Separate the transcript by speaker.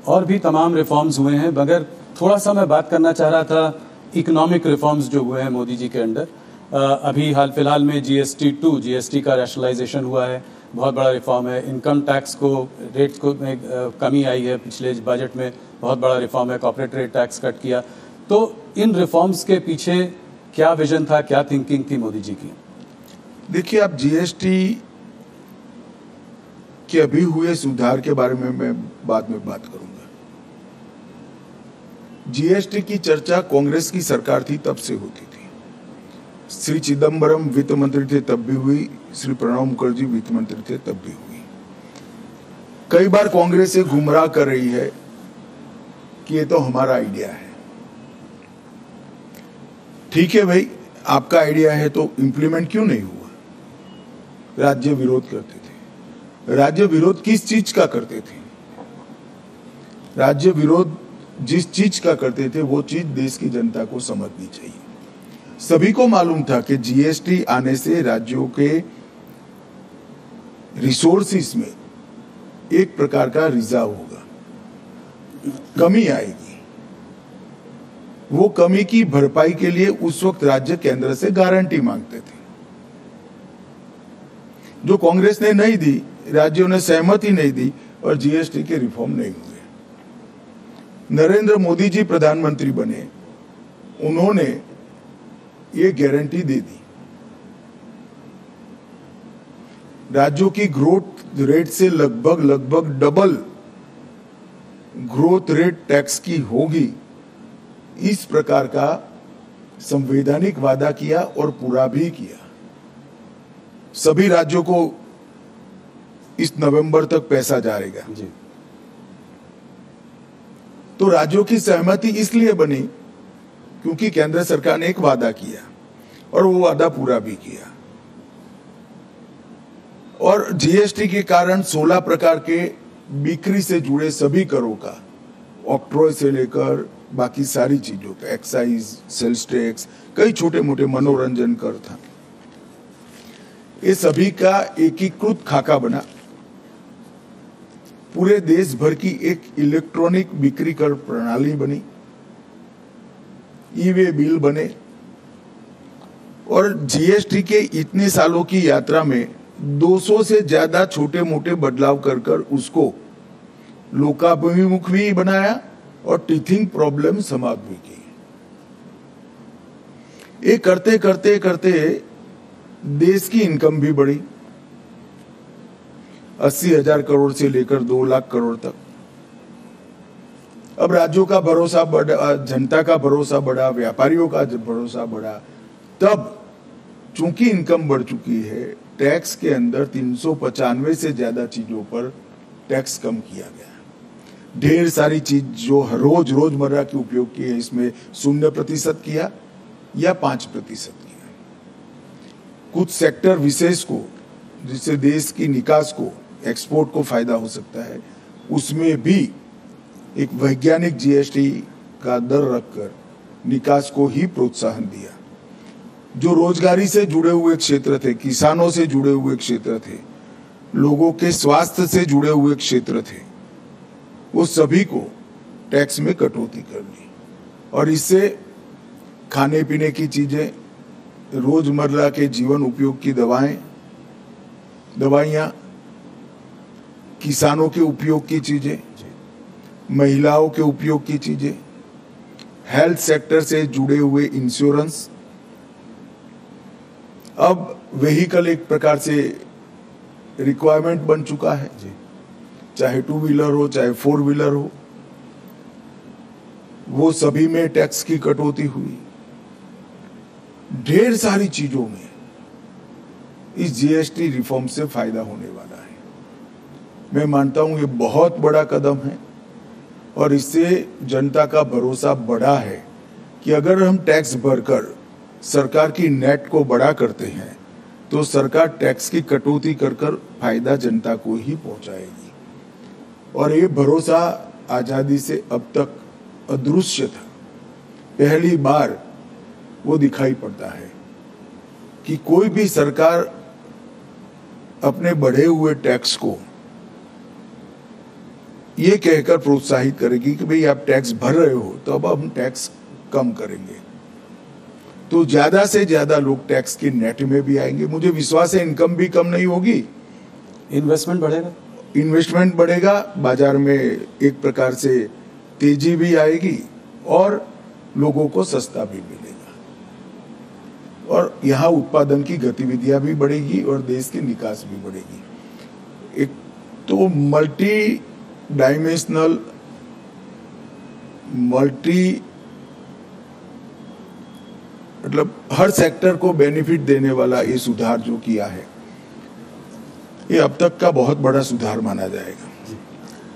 Speaker 1: और भी तमाम रिफॉर्म्स हुए हैं, मगर थोड़ा सा मैं बात करना चाह रहा था इकोनॉमिक रिफॉर्म्स जो हुए हैं मोदी जी के अंडर। अभी हाल फिलहाल में जीएसटी का रैशनलाइजेशन हुआ है, बहुत बड़ा रिफॉर्म है। इनकम टैक्स को रेट्स को में कमी आई है, पिछले बजट में बहुत बड़ा रिफॉर्म है, कॉर्पोरेट रेट टैक्स कट किया। तो इन रिफॉर्म्स के पीछे क्या विजन था, क्या थिंकिंग थी मोदी जी की?
Speaker 2: देखिए, आप जीएसटी के अभी हुए सुधार के बारे में मैं बाद में बात करूंगा। जीएसटी की चर्चा कांग्रेस की सरकार थी तब से होती थी। श्री चिदम्बरम वित्त मंत्री थे तब भी हुई, श्री प्रणब मुखर्जी वित्त मंत्री थे तब भी हुई। कई बार कांग्रेस से गुमराह कर रही है कि ये तो हमारा आइडिया है। ठीक है भाई, आपका आइडिया है तो इंप्लीमेंट क्यों नहीं हुआ? राज्य विरोध करते थे। राज्य विरोध किस चीज का करते थे? राज्य विरोध जिस चीज का करते थे वो चीज देश की जनता को समझनी चाहिए। सभी को मालूम था कि जीएसटी आने से राज्यों के रिसोर्सेस में एक प्रकार का रिजार्व होगा, कमी आएगी। वो कमी की भरपाई के लिए उस वक्त राज्य केंद्र से गारंटी मांगते थे, जो कांग्रेस ने नहीं दी, राज्यों ने सहमति नहीं दी और जीएसटी के रिफॉर्म नहीं हुए। नरेंद्र मोदी जी प्रधानमंत्री बने, उन्होंने ये गारंटी दे दी। राज्यों की ग्रोथ रेट से लगभग डबल ग्रोथ रेट टैक्स की होगी, इस प्रकार का संवैधानिक वादा किया और पूरा भी किया। सभी राज्यों को इस नवंबर तक पैसा जाएगा। तो राज्यों की सहमति इसलिए बनी क्योंकि केंद्र सरकार ने एक वादा किया और वो वादा पूरा भी किया। और जीएसटी के कारण 16 प्रकार के बिक्री से जुड़े सभी करों का, ऑक्ट्रॉय से लेकर बाकी सारी चीजों का, एक्साइज, सेल्स टैक्स, कई छोटे मोटे मनोरंजन कर था, ये सभी का एकीकृत खाका बना। पूरे देश भर की एक इलेक्ट्रॉनिक बिक्री कर प्रणाली बनी, ई-वे बिल बने। और जीएसटी के इतने सालों की यात्रा में 200 से ज्यादा छोटे मोटे बदलाव कर उसको लोकाभिमुख भी बनाया और टीथिंग प्रॉब्लम समाप्त भी की। ये करते करते करते देश की इनकम भी बढ़ी, 80,000 करोड़ से लेकर 2 लाख करोड़ तक। अब राज्यों का भरोसा बढ़ा, जनता का भरोसा बढ़ा, व्यापारियों का भरोसा बढ़ा। तब चूंकि इनकम बढ़ चुकी है, टैक्स के अंदर 395 से ज्यादा चीजों पर टैक्स कम किया गया। ढेर सारी चीज जो रोजमर्रा के उपयोग की है, इसमें 0% किया या 5% किया। कुछ सेक्टर विशेष को, जिससे देश की निकास को, एक्सपोर्ट को फायदा हो सकता है, उसमें भी एक वैज्ञानिक जीएसटी का दर रखकर निकास को ही प्रोत्साहन दिया। जो रोजगारी से जुड़े हुए क्षेत्र थे, किसानों से जुड़े हुए क्षेत्र थे, लोगों के स्वास्थ्य से जुड़े हुए क्षेत्र थे, वो सभी को टैक्स में कटौती कर दी। और इससे खाने पीने की चीजें, रोजमर्रा के जीवन उपयोग की दवाइयां, किसानों के उपयोग की चीजें, महिलाओं के उपयोग की चीजें, हेल्थ सेक्टर से जुड़े हुए इंश्योरेंस। अब व्हीकल एक प्रकार से रिक्वायरमेंट बन चुका है, चाहे 2 व्हीलर हो चाहे 4 व्हीलर हो, वो सभी में टैक्स की कटौती हुई। ढेर सारी चीजों में इस जीएसटी रिफॉर्म से फायदा होने वाला है। मैं मानता हूं ये बहुत बड़ा कदम है और इससे जनता का भरोसा बढ़ा है कि अगर हम टैक्स भरकर सरकार की नेट को बड़ा करते हैं तो सरकार टैक्स की कटौती कर फायदा जनता को ही पहुंचाएगी। और ये भरोसा आजादी से अब तक अदृश्य था, पहली बार वो दिखाई पड़ता है कि कोई भी सरकार अपने बढ़े हुए टैक्स को ये कहकर प्रोत्साहित करेगी कि भाई आप टैक्स भर रहे हो तो अब हम टैक्स कम करेंगे, तो ज्यादा से ज्यादा लोग टैक्स के नेट में भी आएंगे। मुझे विश्वास है इनकम भी कम नहीं होगी,
Speaker 1: इन्वेस्टमेंट बढ़ेगा,
Speaker 2: इन्वेस्टमेंट बढ़ेगा, बाजार में एक प्रकार से तेजी भी आएगी और लोगों को सस्ता भी मिलेगा, और यहाँ उत्पादन की गतिविधियां भी बढ़ेगी और देश की निकास भी बढ़ेगी। एक तो मल्टी डायमेंशनल, मतलब हर सेक्टर को बेनिफिट देने वाला ये सुधार जो किया है, ये अब तक का बहुत बड़ा सुधार माना जाएगा।